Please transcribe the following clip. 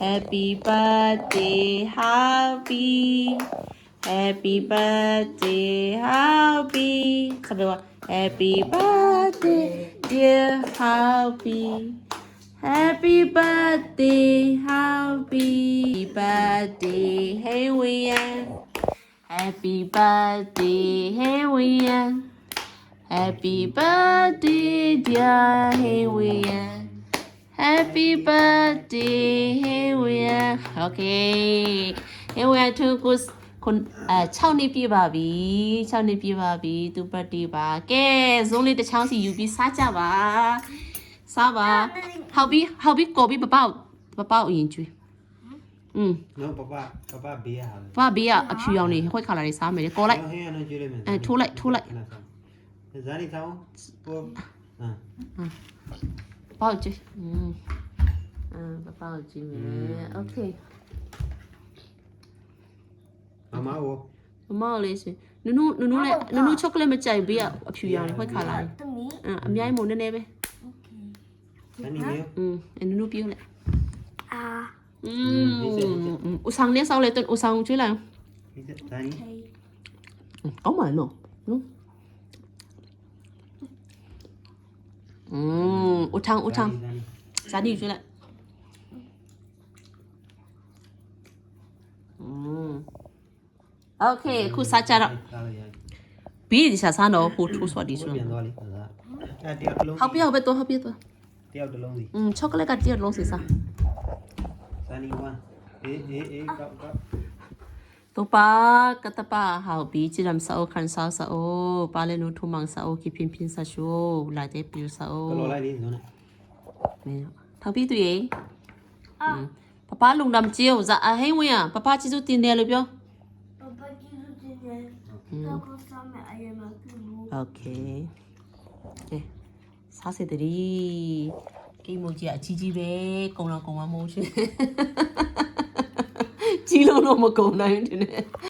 Happy birthday Happy Happy birthday Happy ဆက်ပြော Happy birthday dear Happy Happy birthday Happy birthday Hey Wian Happy birthday Hey Wian Happy birthday dear Hey Wian Happy birthday Hey Wian Okay Hey Wian ทุกคน6နှစ်ပြည့်ပါပြီ6နှစ်ပြည့်ပါပြီသူ birthday ပါကဲဇုံးလေးတစ်ချောင်းစီယူပြီးစားကြပါစားပါဟောက်ပြီးကော်ပြီးပပောက်အရင်ကျွေးနော်ပပဘေးရဟာပဘေးကအဖြူရောင်နေခွက်ခါလာနေစားမယ်ကော်လိုက်ဟင်းရနော်ကျွေးလိုက်မယ်ထိုးလိုက်ဇာနီတောင်းပေါ်ပေါက်ကျွေးပပောက်ကျွေးမယ်โอเคမမလေးစနုနဲ့ချောကလက်မကြိုက်ဘေးကအဖြူရောင်ခွက်ခါလာနေအများကြီးမို့နည်းနည်းပဲဇာနီမေနုပြောလိုက်ဦးဆောင်နဲ့ဆောက်လိုက်တော့ဦးဆောင်ကျွေးလိုက်ဇာနီကောင်းပါနော်ဦးထောင်ဇာနီကျွေးလိုက်โอเคခုစားကြတော့ဘီဒီစားတော့ဟိုထိုးဆွာဒီဆိုပြန်သွားလေတယောက်တစ်လုံးဟောက်ပြပဲတော့ဟောက်ပြတော့တယောက်တစ်လုံးစီချောကလက်ကတယောက်လုံးစီစားဇာနီ1အေးကောက်တော့ပါကတပါဟောက်ဘီချရမ်ဆောခန်ဆောဆောပါလေနုထုမန်ဆောခိပင်ပင်ဆာရှိုလာတဲ့ပြူဆောကလောလိုက်လေးနော်မင်းထောက်ပြီးသူရေပပလုံဒမ်ချီယောဇာအဟင်းဝင်ပပချီစုတင်တယ်လို့ပြောOkay. ကဲစားစစ်တည်းကိမိုကြီးအကြီးကြီးပဲကုံတော့ကုံမမိုးရှင်ကြီးလုံးတော့မကုံနိုင်ဘူးတင်တယ်